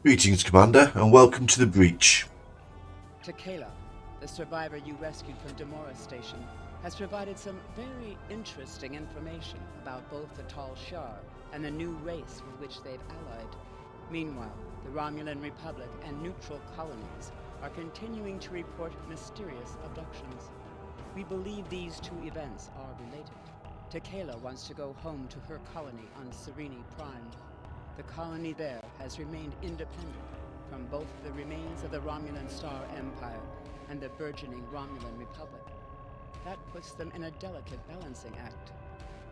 Greetings, Commander, and welcome to the breach. Takela, the survivor you rescued from Demora Station, has provided some very interesting information about both the Tal Shia and the new race with which they've allied. Meanwhile, the Romulan Republic and neutral colonies are continuing to report mysterious abductions. We believe these two events are related. Takela wants to go home to her colony on Serene Prime. The colony there has remained independent from both the remains of the Romulan Star Empire and the burgeoning Romulan Republic. That puts them in a delicate balancing act.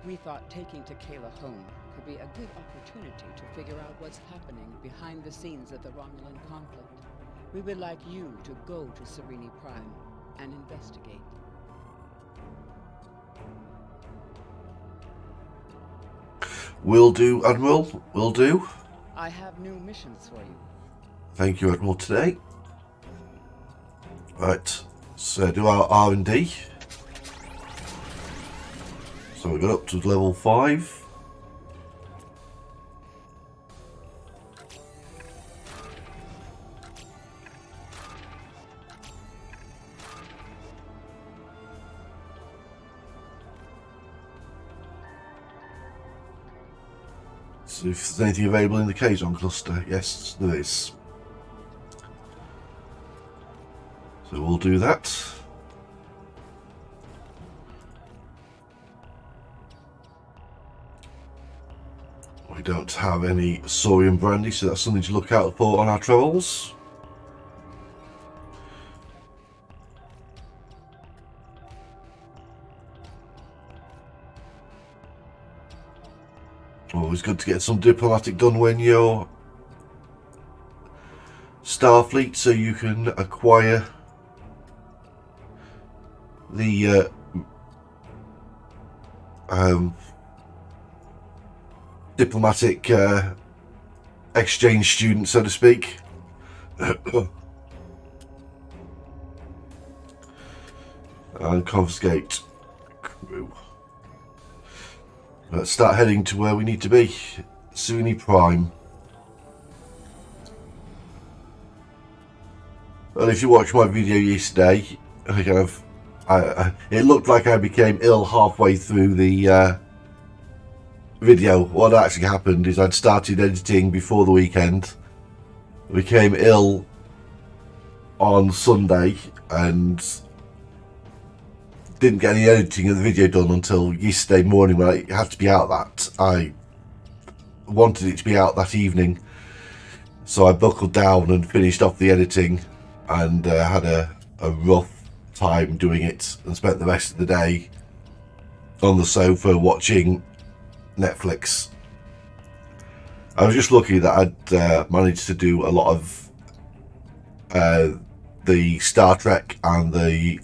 We thought taking Takela home could be a good opportunity to figure out what's happening behind the scenes of the Romulan conflict. We would like you to go to Serene Prime and investigate. Will do, Admiral. Will do. I have new missions for you. Thank you, Admiral, today. Right, so do our R&D. So we got up to level 5. So if there's anything available in the Kazon cluster, yes, there is. So we'll do that. We don't have any Saurian brandy, so that's something to look out for on our travels. Always good to get some diplomatic done when you're Starfleet, so you can acquire the diplomatic exchange student, so to speak. And confiscate crew. Let's start heading to where we need to be. Serene Prime. Well, if you watched my video yesterday, it looked like I became ill halfway through the video. What actually happened is I'd started editing before the weekend, became ill on Sunday, and didn't get any editing of the video done until yesterday morning when it had to be out. That I wanted it to be out that evening, so I buckled down and finished off the editing, and had a rough time doing it, and spent the rest of the day on the sofa watching Netflix. I was just lucky that I'd managed to do a lot of the StarTrek and the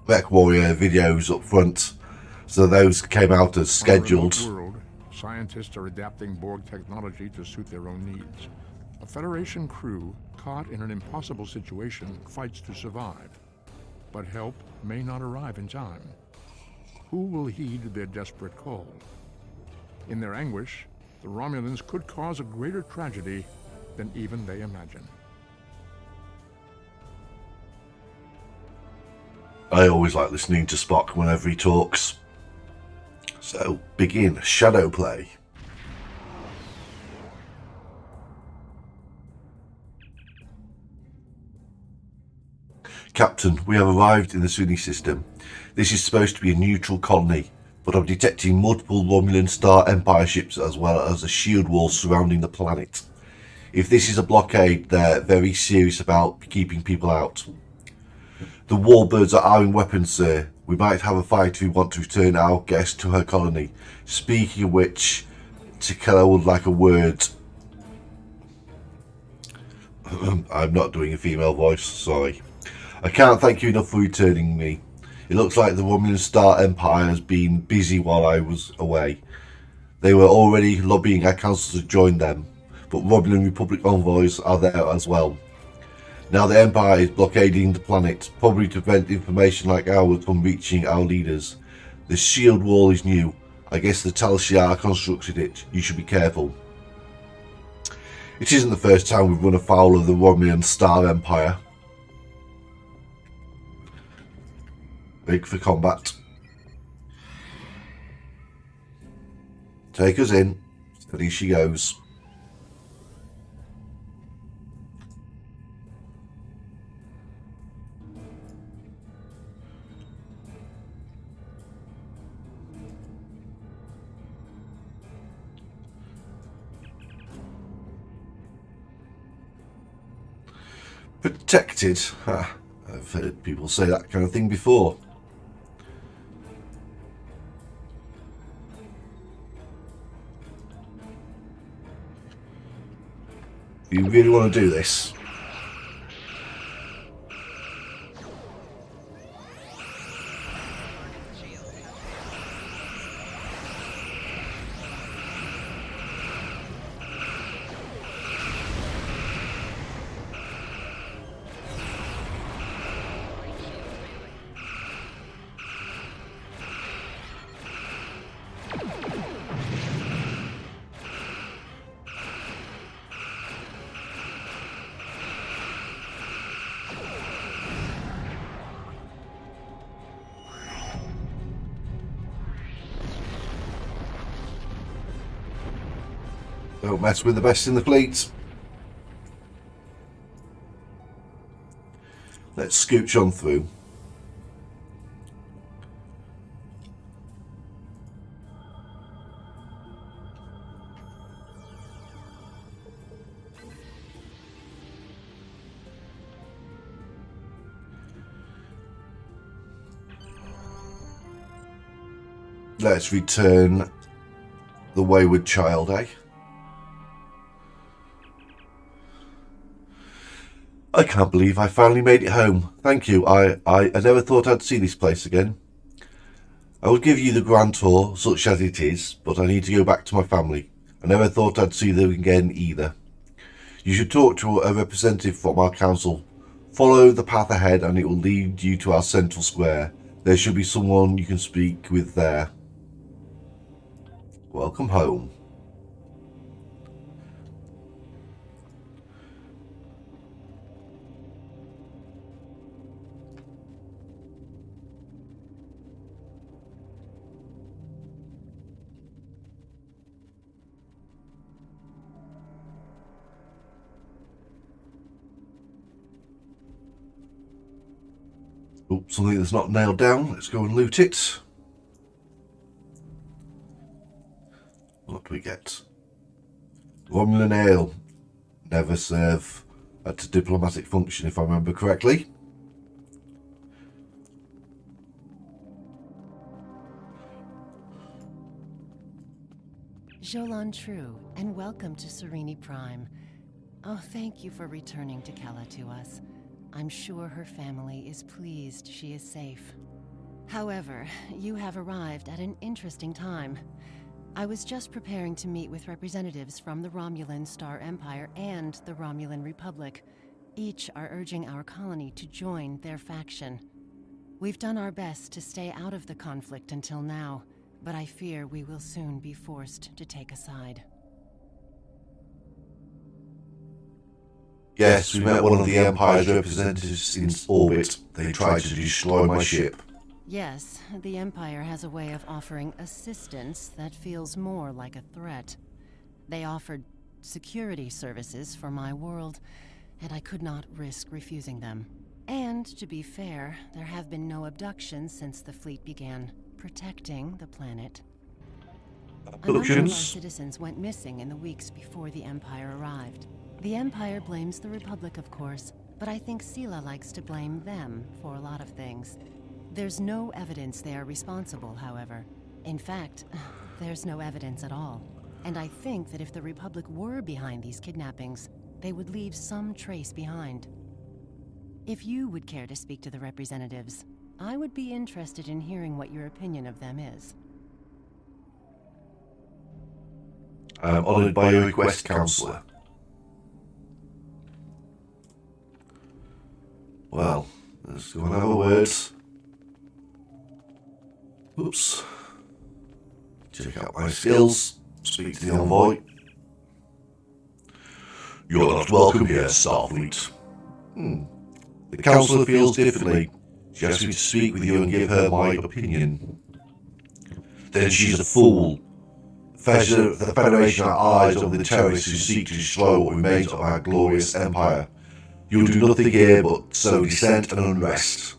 Mech Warrior videos up front, so those came out as scheduled. On a remote world, scientists are adapting Borg technology to suit their own needs. A Federation crew caught in an impossible situation fights to survive, but help may not arrive in time. Who will heed their desperate call? In their anguish, the Romulans could cause a greater tragedy than even they imagine. I always like listening to Spock whenever he talks. So, begin shadow play. Captain, we have arrived in the Sunni system. This is supposed to be a neutral colony, but I'm detecting multiple Romulan Star Empire ships as well as a shield wall surrounding the planet. If this is a blockade, they're very serious about keeping people out. The warbirds are arming weapons, sir. We might have a fight if we want to return our guest to her colony. Speaking of which, Takela would like a word. I'm not doing a female voice, sorry. I can't thank you enough for returning me. It looks like the Romulan Star Empire has been busy while I was away. They were already lobbying our council to join them, but Romulan Republic envoys are there as well. Now the Empire is blockading the planet, probably to prevent information like ours from reaching our leaders. The shield wall is new. I guess the Tal Shia constructed it. You should be careful. It isn't the first time we've run afoul of the Romulan Star Empire. Big for combat. Take us in. Steady she goes. Protected. I've heard people say that kind of thing before. You really want to do this? Don't mess with the best in the fleet. Let's scooch on through. Let's return the wayward child, eh? I can't believe I finally made it home. Thank you. I never thought I'd see this place again. I would give you the grand tour, such as it is, but I need to go back to my family. I never thought I'd see them again either. You should talk to a representative from our council. Follow the path ahead and it will lead you to our central square. There should be someone you can speak with there. Welcome home. Oh, something that's not nailed down. Let's go and loot it. What do we get? Romulan ale. Never serve at a diplomatic function, if I remember correctly. Jolan True, and welcome to Sereni Prime. Oh, thank you for returning to Kella to us. I'm sure her family is pleased she is safe. However, you have arrived at an interesting time. I was just preparing to meet with representatives from the Romulan Star Empire and the Romulan Republic. Each are urging our colony to join their faction. We've done our best to stay out of the conflict until now, but I fear we will soon be forced to take a side. Yes, we met one of the Empire's representatives in orbit. They tried to destroy my ship. Yes, the Empire has a way of offering assistance that feels more like a threat. They offered security services for my world, and I could not risk refusing them. And, to be fair, there have been no abductions since the fleet began protecting the planet. A number of our citizens went missing in the weeks before the Empire arrived. The Empire blames the Republic, of course, but I think Sela likes to blame them for a lot of things. There's no evidence they are responsible, however. In fact, there's no evidence at all. And I think that if the Republic were behind these kidnappings, they would leave some trace behind. If you would care to speak to the representatives, I would be interested in hearing what your opinion of them is. I'm honoured by your request, Councillor. Well, let's go and have a word. Oops. Check out my skills. Speak to the envoy. You're not welcome here, Starfleet. The Councillor feels differently. She asked me to speak with you and give her my opinion. Then she's a fool. The Federation are allies of the terrorists who seek to destroy what remains of our glorious empire. You'll do nothing here but sow dissent and unrest.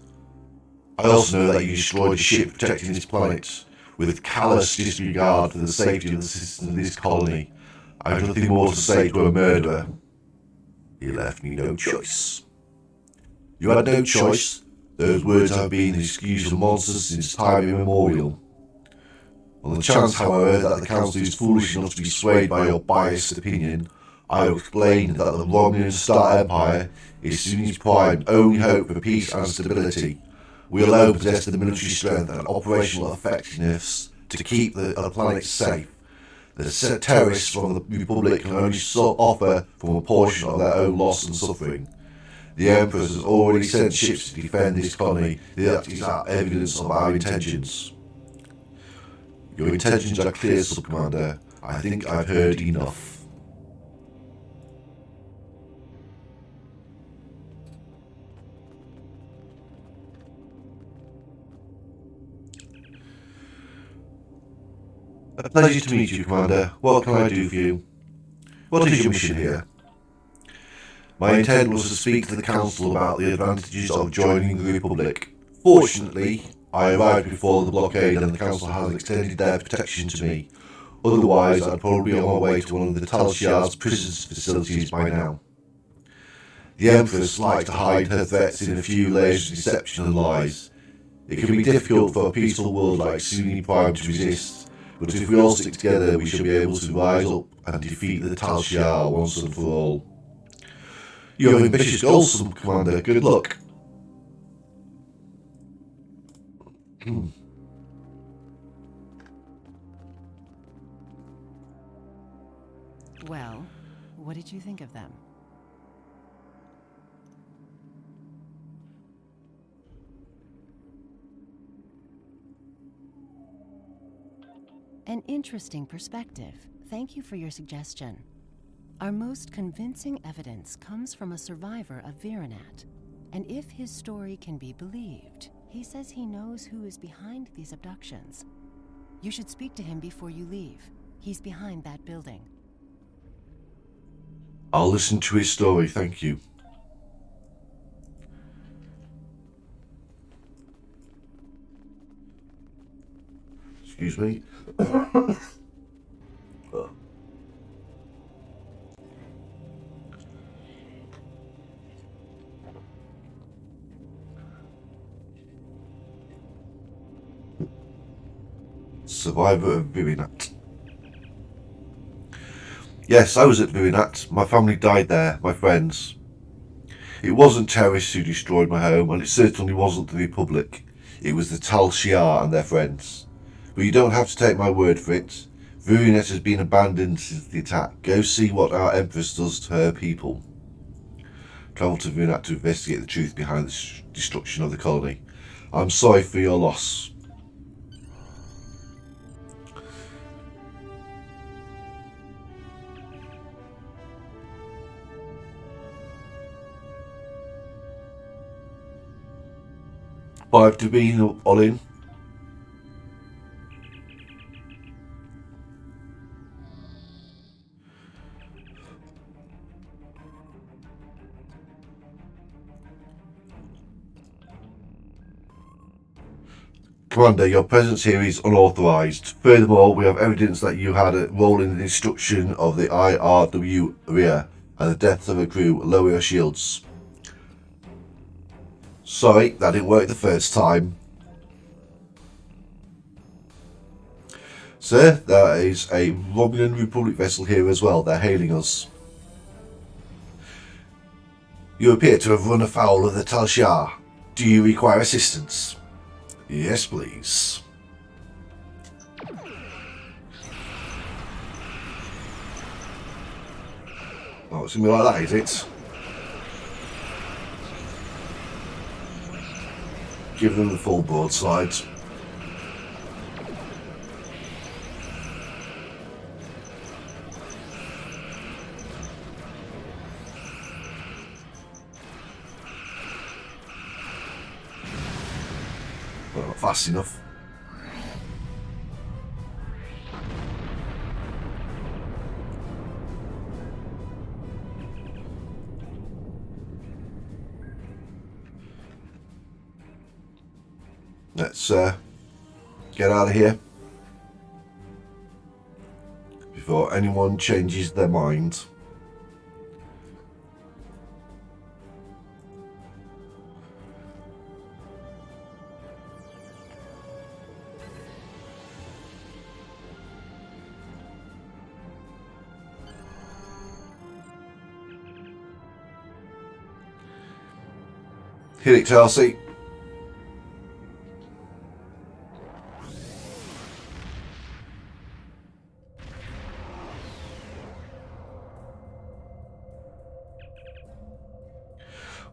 I also know that you destroyed the ship protecting this planet with callous disregard for the safety of the citizens of this colony. I have nothing more to say to a murderer. He left me no choice. You had no choice. Those words have been the excuse for monsters since time immemorial. On the chance, however, that the Council is foolish enough to be swayed by your biased opinion, I will explain that the Romulan Star Empire is Sunni's prime only hope for peace and stability. We alone possess the military strength and operational effectiveness to keep the planet safe. The terrorists from the Republic can only offer from a portion of their own loss and suffering. The Empress has already sent ships to defend this colony. That is evidence of our intentions. Your intentions are clear, Sub-Commander. I think I've heard enough. A pleasure to meet you, Commander. What can I do for you? What is your mission here? My intent was to speak to the Council about the advantages of joining the Republic. Fortunately, I arrived before the blockade and the Council has extended their protection to me. Otherwise, I'd probably be on my way to one of the Tal Shia's prison facilities by now. The Empress likes to hide her threats in a few layers of deception and lies. It can be difficult for a peaceful world like Sunni Prime to resist, but if we all stick together, we shall be able to rise up and defeat the Tal Shia once and for all. You have ambitious goals, Commander. Good luck. Well, what did you think of them? An interesting perspective. Thank you for your suggestion. Our most convincing evidence comes from a survivor of Virenat. And if his story can be believed, he says he knows who is behind these abductions. You should speak to him before you leave. He's behind that building. I'll listen to his story, thank you. Excuse me. Survivor of Virenat. Yes, I was at Virenat. My family died there, my friends. It wasn't terrorists who destroyed my home, and it certainly wasn't the Republic. It was the Tal Shia and their friends. But you don't have to take my word for it. Virenat has been abandoned since the attack. Go see what our Empress does to her people. Travel to Virenat to investigate the truth behind the destruction of the colony. I'm sorry for your loss. Five to be all in. Commander, your presence here is unauthorized. Furthermore, we have evidence that you had a role in the destruction of the IRW Rhea and the deaths of a crew. Lower your shields. Sorry, that didn't work the first time. Sir, there is a Romulan Republic vessel here as well. They're hailing us. You appear to have run afoul of the Tal Shia. Do you require assistance? Yes, please. Oh, it's going to be like that, is it? Give them the full broadside. fast enough. Let's get out of here before anyone changes their mind. Hit it, Chelsea.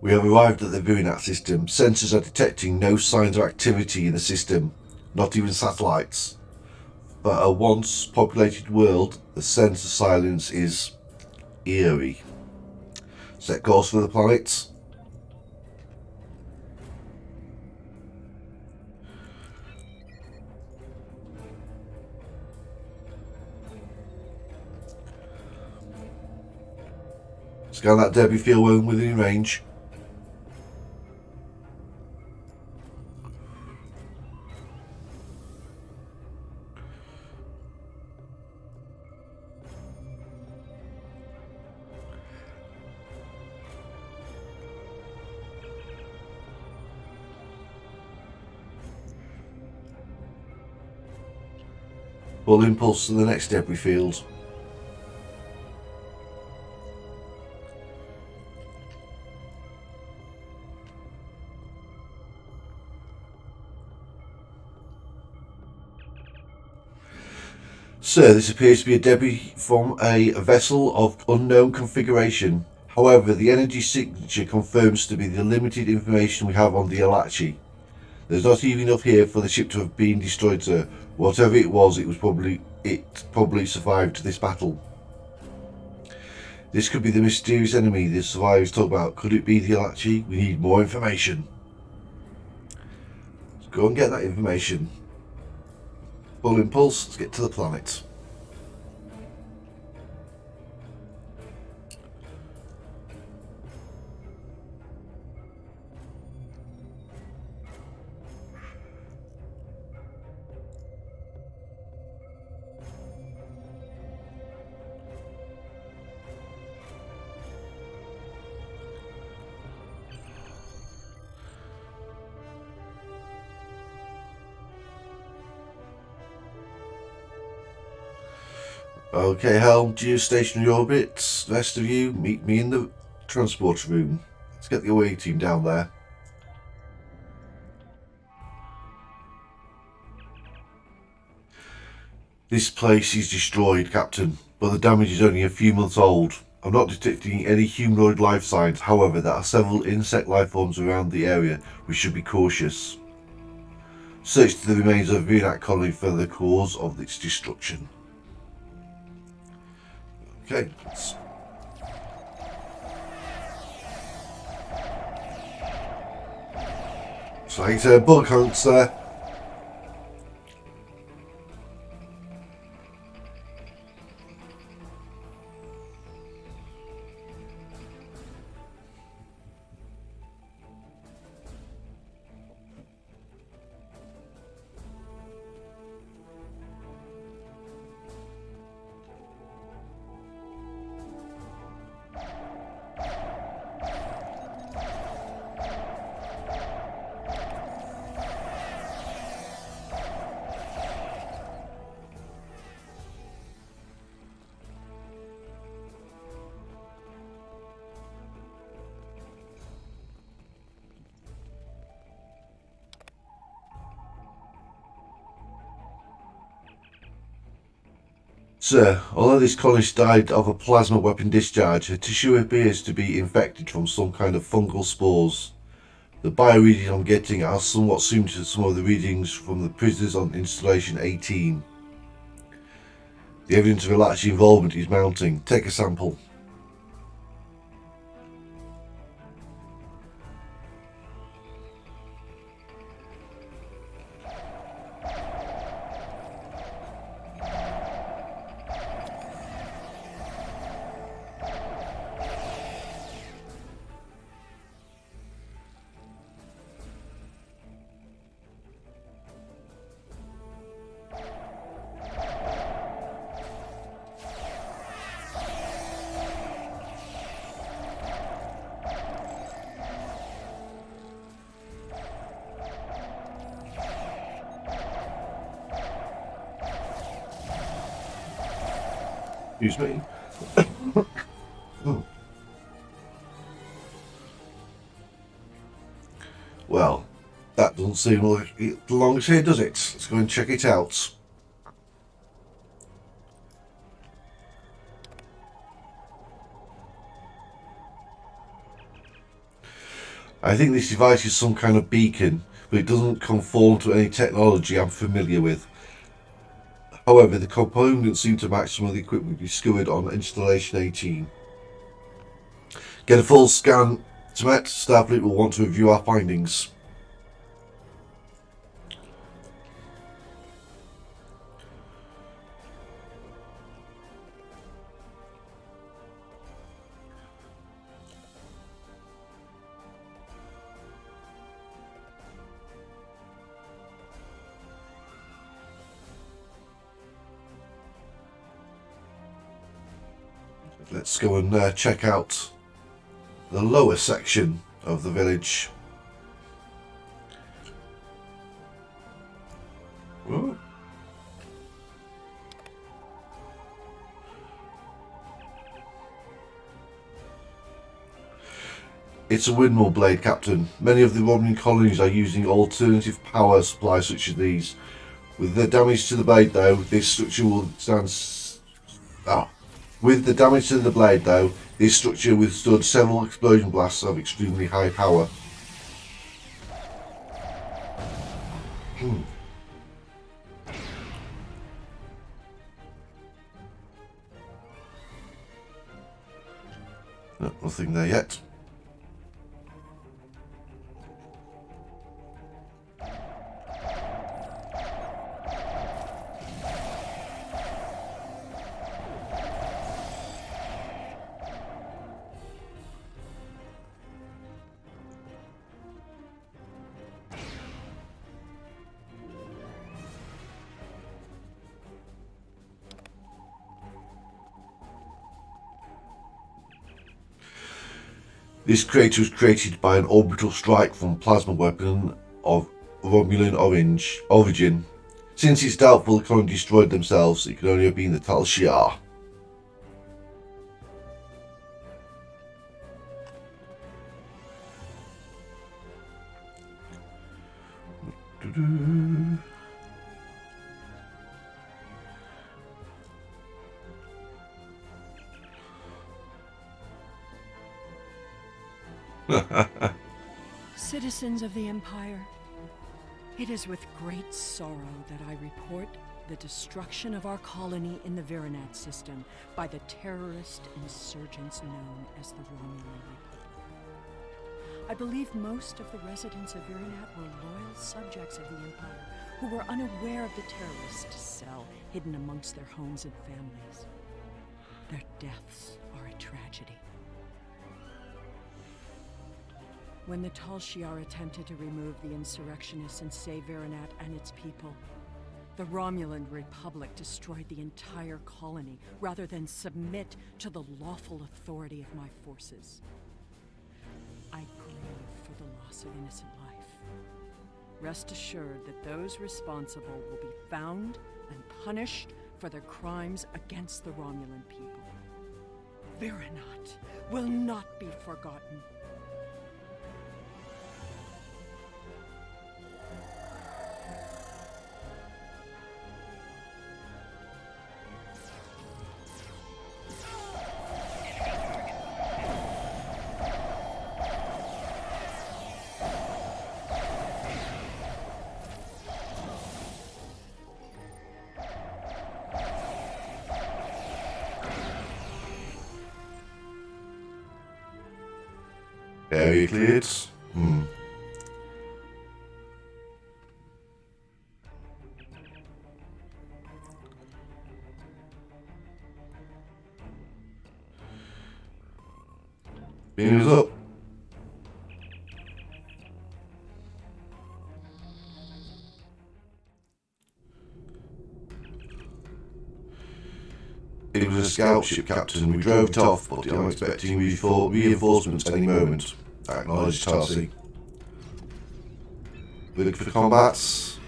We have arrived at the Virinat system. Sensors are detecting no signs of activity in the system, not even satellites. For a once populated world, the sense of silence is eerie. Set course for the planet. Scan that debris field when within range. Full impulse to the next debris field. Sir, this appears to be a debris from a vessel of unknown configuration. However, the energy signature confirms to be the limited information we have on the Alachi. There's not even enough here for the ship to have been destroyed, sir. Whatever it was probably survived this battle. This could be the mysterious enemy the survivors talk about. Could it be the Alachi? We need more information. Let's go and get that information. Full impulse, let's get to the planet. Okay, Helm, geostationary orbit. The rest of you, meet me in the transport room. Let's get the away team down there. This place is destroyed, Captain, but the damage is only a few months old. I'm not detecting any humanoid life signs. However, there are several insect life forms around the area. We should be cautious. Search the remains of the Virinat colony for the cause of its destruction. Okay. So it's a bug hunts there. Sir, although this colonist died of a plasma weapon discharge, her tissue appears to be infected from some kind of fungal spores. The bio-readings I'm getting are somewhat similar to some of the readings from the prisoners on installation 18. The evidence of Alachi involvement is mounting. Take a sample. Excuse me. Well, that doesn't seem like it belongs here, does it? Let's go and check it out. I think this device is some kind of beacon, but it doesn't conform to any technology I'm familiar with. However, the components seem to match some of the equipment discovered on installation 18. Get a full scan, Smet. Starfleet will want to review our findings. Let's go and check out the lower section of the village. Whoa. It's a windmill blade, Captain. Many of the Romulan colonies are using alternative power supplies such as these. With the damage to the blade, though, this structure will stand... With the damage to the blade, though, this structure withstood several explosion blasts of extremely high power. No, nothing there yet. This crater was created by an orbital strike from a plasma weapon of Romulan origin. Since it's doubtful the colony destroyed themselves, it could only have been the Tal Shia. Citizens of the Empire, it is with great sorrow that I report the destruction of our colony in the Virinat system by the terrorist insurgents known as the Romulan Republic. I believe most of the residents of Virinat were loyal subjects of the Empire who were unaware of the terrorist cell hidden amongst their homes and families. Their deaths are a tragedy. When the Tal Shia attempted to remove the insurrectionists and save Virinat and its people, the Romulan Republic destroyed the entire colony rather than submit to the lawful authority of my forces. I grieve for the loss of innocent life. Rest assured that those responsible will be found and punished for their crimes against the Romulan people. Virinat will not be forgotten. Area cleared. Beams up. It was a scout ship, Captain. We drove it off, but I'm expecting reinforcements any moment. Acknowledged, Tal Shia. Ready for combats.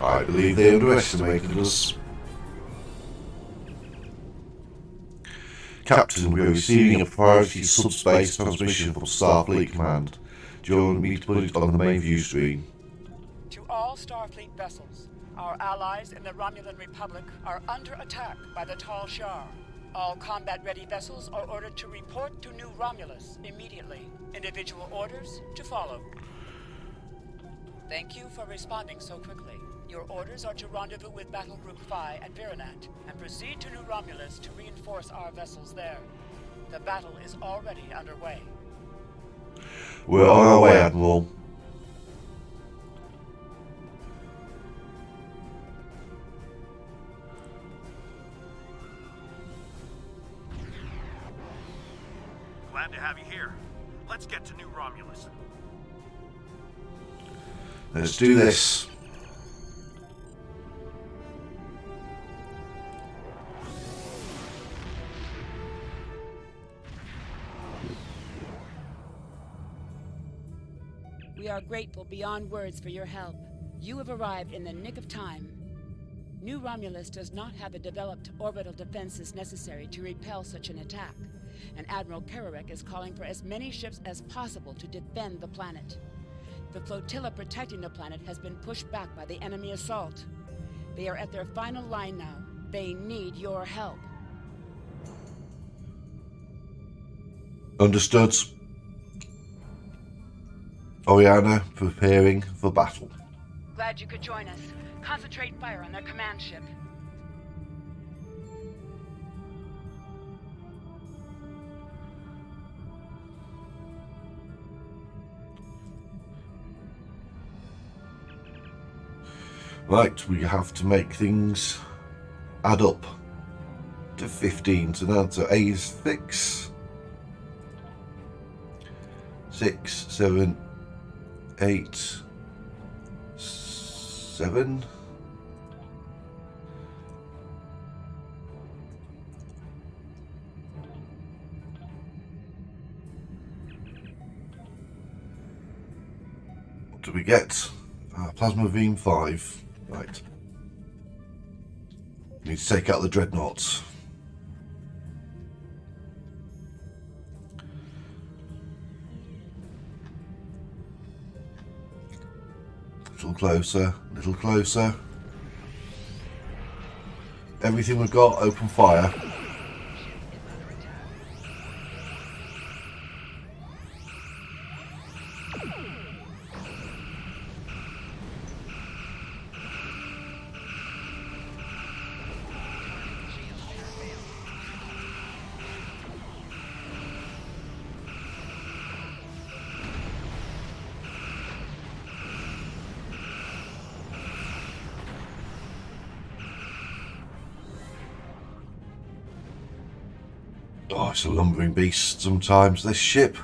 I believe they underestimated us. Captain, we are receiving a priority subspace transmission from Starfleet Command. Do you want me to put it on the main view screen? To all Starfleet vessels, our allies in the Romulan Republic are under attack by the Tal Shia. All combat-ready vessels are ordered to report to New Romulus immediately. Individual orders to follow. Thank you for responding so quickly. Your orders are to rendezvous with Battle Group Phi at Virenat and proceed to New Romulus to reinforce our vessels there. The battle is already underway. We're on our way, Admiral. Glad to have you here. Let's get to New Romulus. Let's do this. We are grateful beyond words for your help. You have arrived in the nick of time. New Romulus does not have the developed orbital defenses necessary to repel such an attack, and Admiral Kararek is calling for as many ships as possible to defend the planet. The flotilla protecting the planet has been pushed back by the enemy assault. They are at their final line now. They need your help. Understood. Oriana preparing for battle. Glad you could join us. Concentrate fire on their command ship. Right, we have to make things add up to 15. So now so A is 6, 7, 8, 7. What do we get? Plasma beam 5. Right. Need to take out the dreadnoughts. Little closer, little closer. Everything we've got, open fire. Oh, it's a lumbering beast sometimes, this ship.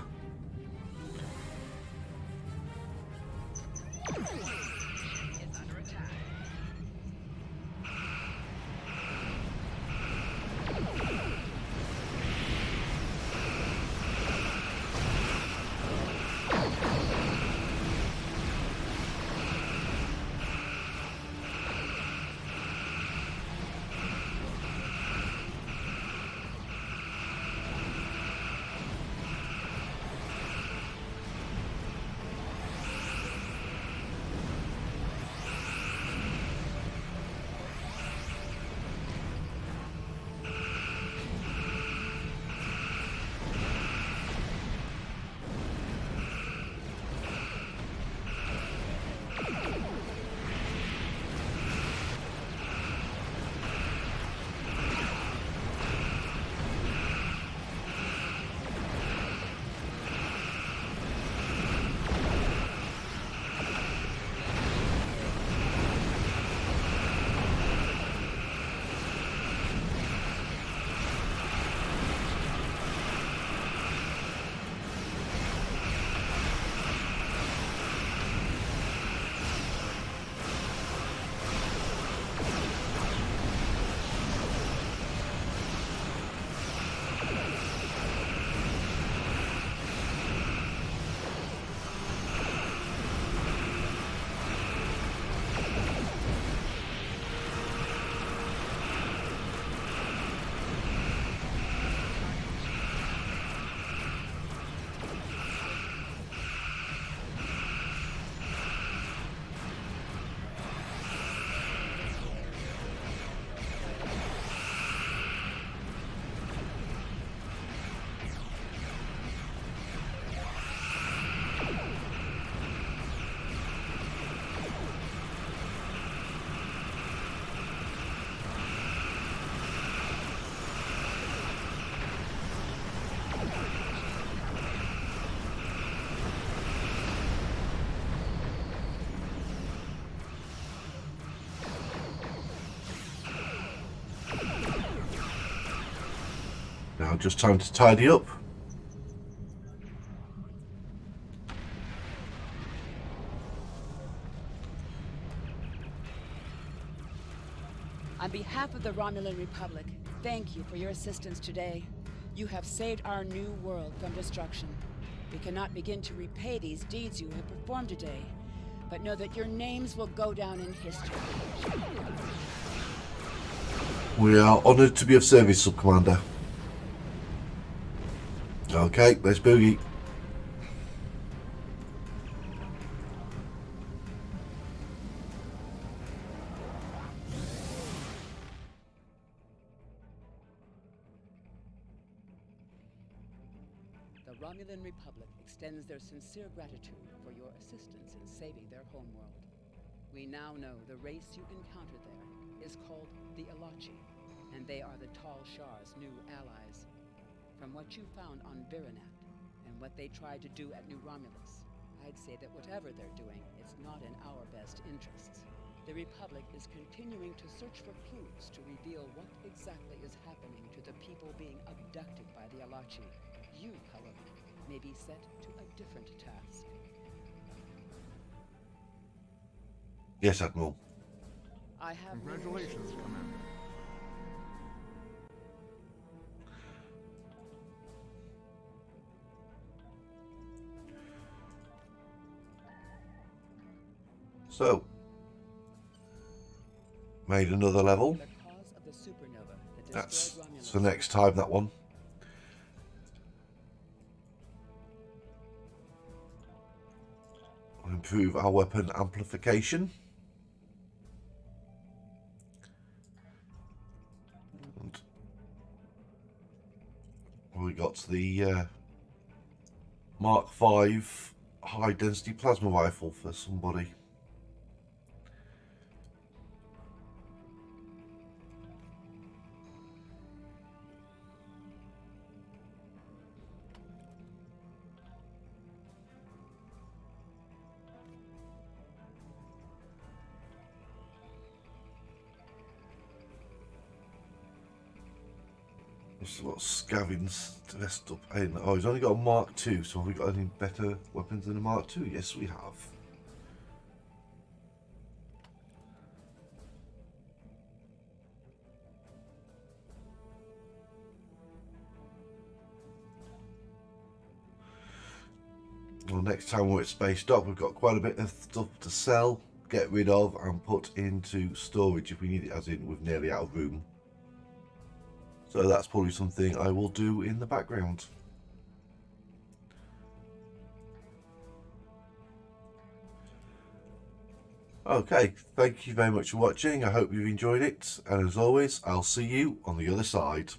Now just time to tidy up. On behalf of the Romulan Republic, thank you for your assistance today. You have saved our new world from destruction. We cannot begin to repay these deeds you have performed today, but know that your names will go down in history. We are honoured to be of service, Sub-Commander. Okay, let's boogie. The Romulan Republic extends their sincere gratitude for your assistance in saving their homeworld. We now know the race you encountered there is called the Alachi, and they are the Tal Shia's new allies. From what you found on Virinat, and what they tried to do at New Romulus, I'd say that whatever they're doing, it's not in our best interests. The Republic is continuing to search for clues to reveal what exactly is happening to the people being abducted by the Alachi. You, however, may be set to a different task. Yes, Admiral. I have Congratulations, Commander. So, made another level. The cause of the supernova that That's destroyed Romulus. for next time, that one. Improve our weapon amplification. And we got the Mark V high density plasma rifle for somebody. There's a lot of scavens dressed up in. Oh, he's only got a Mark II, so have we got any better weapons than a Mark II? Yes, we have. Well, next time we're at Space Dock, we've got quite a bit of stuff to sell, get rid of, and put into storage if we need it, as in we're nearly out of room. So that's probably something I will do in the background. Okay, thank you very much for watching. I hope you've enjoyed it. And as always, I'll see you on the other side.